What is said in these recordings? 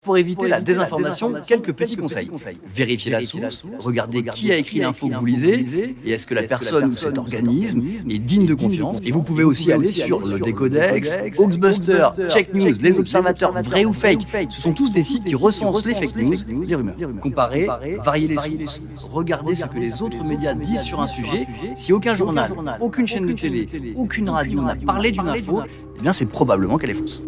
Pour éviter la désinformation, quelques petits conseils. Vérifiez la source, regardez qui a écrit l'info que vous lisez, et est-ce que la personne ou cet organisme est digne de confiance. Et vous pouvez aussi aller sur le Décodex, Hoaxbuster, Check News, Les Observateurs, Vrai ou Fake. Ce sont tous des sites qui recensent les fake news, les rumeurs. Comparez, variez les sources. Regardez ce que les autres médias disent sur un sujet. Si aucun journal, aucune chaîne de télé, aucune radio n'a parlé d'une info, eh bien c'est probablement qu'elle est fausse.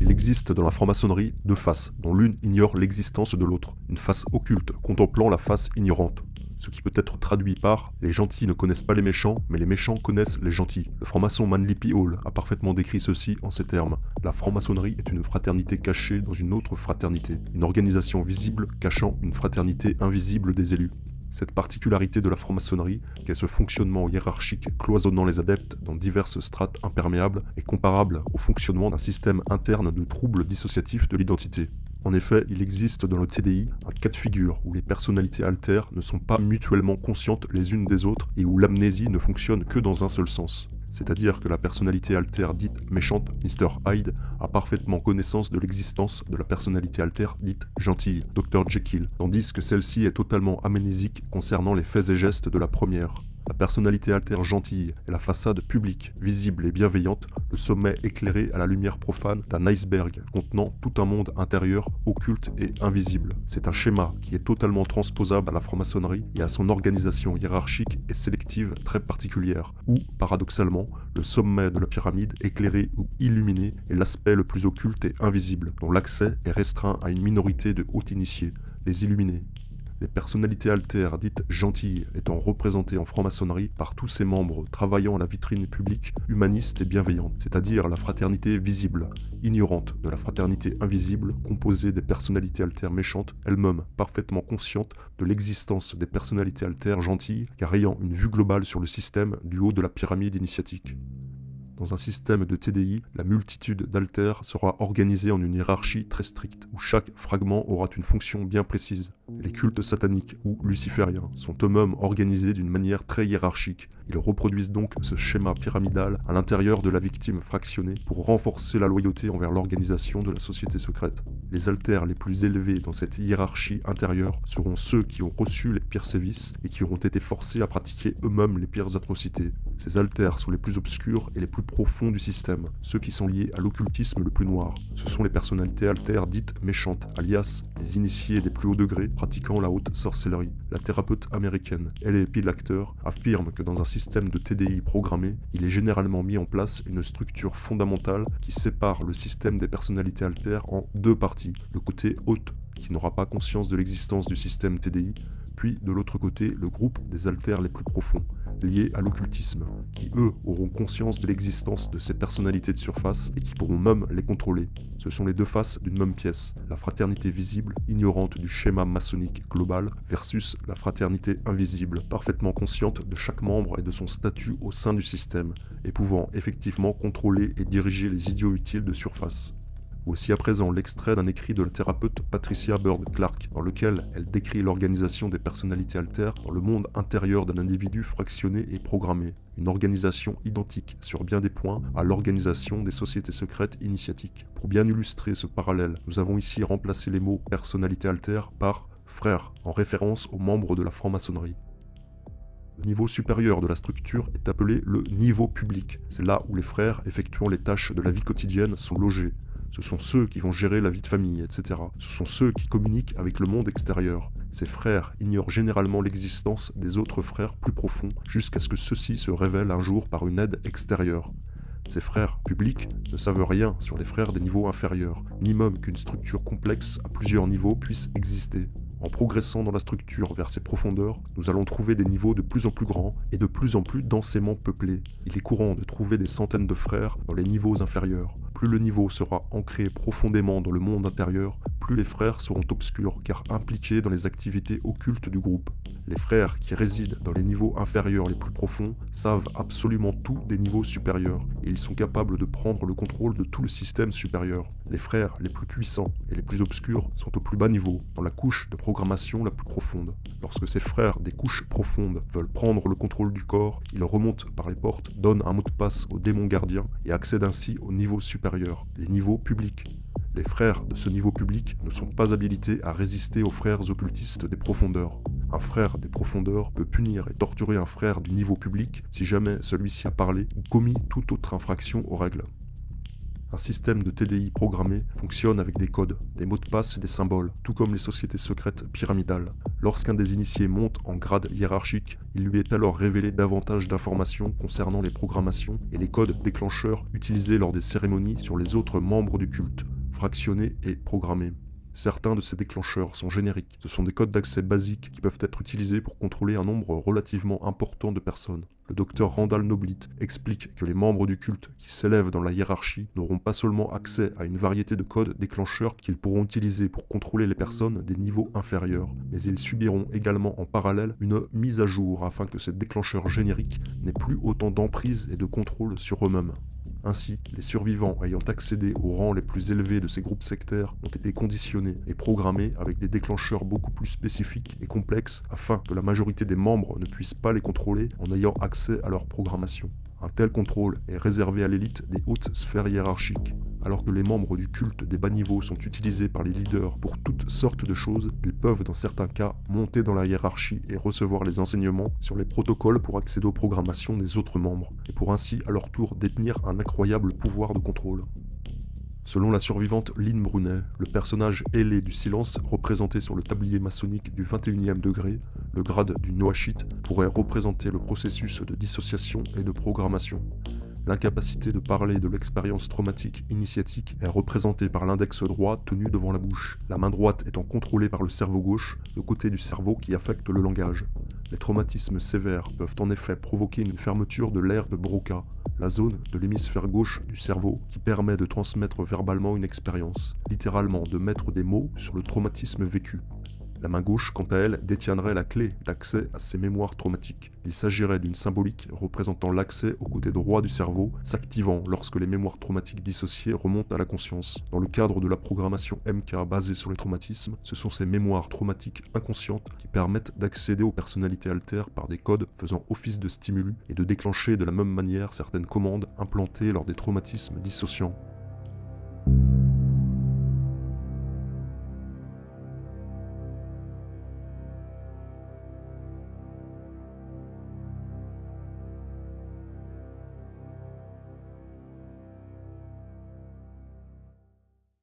Il existe dans la franc-maçonnerie deux faces, dont l'une ignore l'existence de l'autre, une face occulte contemplant la face ignorante. Ce qui peut être traduit par « les gentils ne connaissent pas les méchants, mais les méchants connaissent les gentils ». Le franc-maçon Manly P. Hall a parfaitement décrit ceci en ces termes. La franc-maçonnerie est une fraternité cachée dans une autre fraternité, une organisation visible cachant une fraternité invisible des élus. Cette particularité de la franc-maçonnerie, qu'est ce fonctionnement hiérarchique cloisonnant les adeptes dans diverses strates imperméables, est comparable au fonctionnement d'un système interne de troubles dissociatifs de l'identité. En effet, il existe dans le TDI un cas de figure où les personnalités altères ne sont pas mutuellement conscientes les unes des autres et où l'amnésie ne fonctionne que dans un seul sens. C'est-à-dire que la personnalité altère dite méchante, Mr. Hyde, a parfaitement connaissance de l'existence de la personnalité altère dite gentille, Dr. Jekyll, tandis que celle-ci est totalement amnésique concernant les faits et gestes de la première. La personnalité altère gentille est la façade publique, visible et bienveillante, le sommet éclairé à la lumière profane d'un iceberg contenant tout un monde intérieur, occulte et invisible. C'est un schéma qui est totalement transposable à la franc-maçonnerie et à son organisation hiérarchique et sélective très particulière, où, paradoxalement, le sommet de la pyramide, éclairé ou illuminé, est l'aspect le plus occulte et invisible, dont l'accès est restreint à une minorité de hauts initiés, les illuminés. Les personnalités altères dites gentilles étant représentées en franc-maçonnerie par tous ses membres travaillant à la vitrine publique, humaniste et bienveillante, c'est-à-dire la fraternité visible, ignorante de la fraternité invisible composée des personnalités altères méchantes, elles-mêmes parfaitement conscientes de l'existence des personnalités altères gentilles, car ayant une vue globale sur le système du haut de la pyramide initiatique. Dans un système de TDI, la multitude d'altères sera organisée en une hiérarchie très stricte, où chaque fragment aura une fonction bien précise. Les cultes sataniques ou lucifériens sont eux-mêmes organisés d'une manière très hiérarchique. Ils reproduisent donc ce schéma pyramidal à l'intérieur de la victime fractionnée pour renforcer la loyauté envers l'organisation de la société secrète. Les altères les plus élevés dans cette hiérarchie intérieure seront ceux qui ont reçu les pires sévices et qui auront été forcés à pratiquer eux-mêmes les pires atrocités. Ces altères sont les plus obscurs et les plus profonds du système, ceux qui sont liés à l'occultisme le plus noir. Ce sont les personnalités altères dites méchantes, alias les initiés des plus hauts degrés pratiquant la haute sorcellerie. La thérapeute américaine L.A.P. Lacter affirme que dans un système de TDI programmé, il est généralement mis en place une structure fondamentale qui sépare le système des personnalités altères en deux parties. Le côté haute, qui n'aura pas conscience de l'existence du système TDI, puis de l'autre côté, le groupe des altères les plus profonds, liés à l'occultisme, qui eux auront conscience de l'existence de ces personnalités de surface et qui pourront même les contrôler. Ce sont les deux faces d'une même pièce, la fraternité visible, ignorante du schéma maçonnique global, versus la fraternité invisible, parfaitement consciente de chaque membre et de son statut au sein du système, et pouvant effectivement contrôler et diriger les idiots utiles de surface. Voici à présent l'extrait d'un écrit de la thérapeute Patricia Bird Clark, dans lequel elle décrit l'organisation des personnalités altères dans le monde intérieur d'un individu fractionné et programmé. Une organisation identique sur bien des points à l'organisation des sociétés secrètes initiatiques. Pour bien illustrer ce parallèle, nous avons ici remplacé les mots personnalité altère par frère, en référence aux membres de la franc-maçonnerie. Le niveau supérieur de la structure est appelé le niveau public. C'est là où les frères effectuant les tâches de la vie quotidienne sont logés. Ce sont ceux qui vont gérer la vie de famille, etc. Ce sont ceux qui communiquent avec le monde extérieur. Ces frères ignorent généralement l'existence des autres frères plus profonds, jusqu'à ce que ceux-ci se révèlent un jour par une aide extérieure. Ces frères publics ne savent rien sur les frères des niveaux inférieurs, ni même qu'une structure complexe à plusieurs niveaux puisse exister. En progressant dans la structure vers ses profondeurs, nous allons trouver des niveaux de plus en plus grands et de plus en plus densément peuplés. Il est courant de trouver des centaines de frères dans les niveaux inférieurs. Plus le niveau sera ancré profondément dans le monde intérieur, plus les frères seront obscurs car impliqués dans les activités occultes du groupe. Les frères qui résident dans les niveaux inférieurs les plus profonds savent absolument tout des niveaux supérieurs et ils sont capables de prendre le contrôle de tout le système supérieur. Les frères les plus puissants et les plus obscurs sont au plus bas niveau, dans la couche de programmation la plus profonde. Lorsque ces frères des couches profondes veulent prendre le contrôle du corps, ils remontent par les portes, donnent un mot de passe au démon gardien et accèdent ainsi au niveau supérieur, les niveaux publics. Les frères de ce niveau public ne sont pas habilités à résister aux frères occultistes des profondeurs. Un frère des profondeurs peut punir et torturer un frère du niveau public si jamais celui-ci a parlé ou commis toute autre infraction aux règles. Un système de TDI programmé fonctionne avec des codes, des mots de passe et des symboles, tout comme les sociétés secrètes pyramidales. Lorsqu'un des initiés monte en grade hiérarchique, il lui est alors révélé davantage d'informations concernant les programmations et les codes déclencheurs utilisés lors des cérémonies sur les autres membres du culte, fractionnés et programmés. Certains de ces déclencheurs sont génériques, ce sont des codes d'accès basiques qui peuvent être utilisés pour contrôler un nombre relativement important de personnes. Le docteur Randall Noblit explique que les membres du culte qui s'élèvent dans la hiérarchie n'auront pas seulement accès à une variété de codes déclencheurs qu'ils pourront utiliser pour contrôler les personnes des niveaux inférieurs, mais ils subiront également en parallèle une mise à jour afin que ces déclencheurs génériques n'aient plus autant d'emprise et de contrôle sur eux-mêmes. Ainsi, les survivants ayant accédé aux rangs les plus élevés de ces groupes sectaires ont été conditionnés et programmés avec des déclencheurs beaucoup plus spécifiques et complexes afin que la majorité des membres ne puissent pas les contrôler en ayant accès à leur programmation. Un tel contrôle est réservé à l'élite des hautes sphères hiérarchiques. Alors que les membres du culte des bas niveaux sont utilisés par les leaders pour toutes sortes de choses, ils peuvent dans certains cas monter dans la hiérarchie et recevoir les enseignements sur les protocoles pour accéder aux programmations des autres membres, et pour ainsi à leur tour détenir un incroyable pouvoir de contrôle. Selon la survivante Lynn Brunet, le personnage ailé du silence représenté sur le tablier maçonnique du 21e degré, le grade du Noachite, pourrait représenter le processus de dissociation et de programmation. L'incapacité de parler de l'expérience traumatique initiatique est représentée par l'index droit tenu devant la bouche, la main droite étant contrôlée par le cerveau gauche, le côté du cerveau qui affecte le langage. Les traumatismes sévères peuvent en effet provoquer une fermeture de l'aire de Broca, la zone de l'hémisphère gauche du cerveau qui permet de transmettre verbalement une expérience, littéralement de mettre des mots sur le traumatisme vécu. La main gauche, quant à elle, détiendrait la clé d'accès à ces mémoires traumatiques. Il s'agirait d'une symbolique représentant l'accès au côté droit du cerveau, s'activant lorsque les mémoires traumatiques dissociées remontent à la conscience. Dans le cadre de la programmation MK basée sur les traumatismes, ce sont ces mémoires traumatiques inconscientes qui permettent d'accéder aux personnalités altères par des codes faisant office de stimuli et de déclencher de la même manière certaines commandes implantées lors des traumatismes dissociants.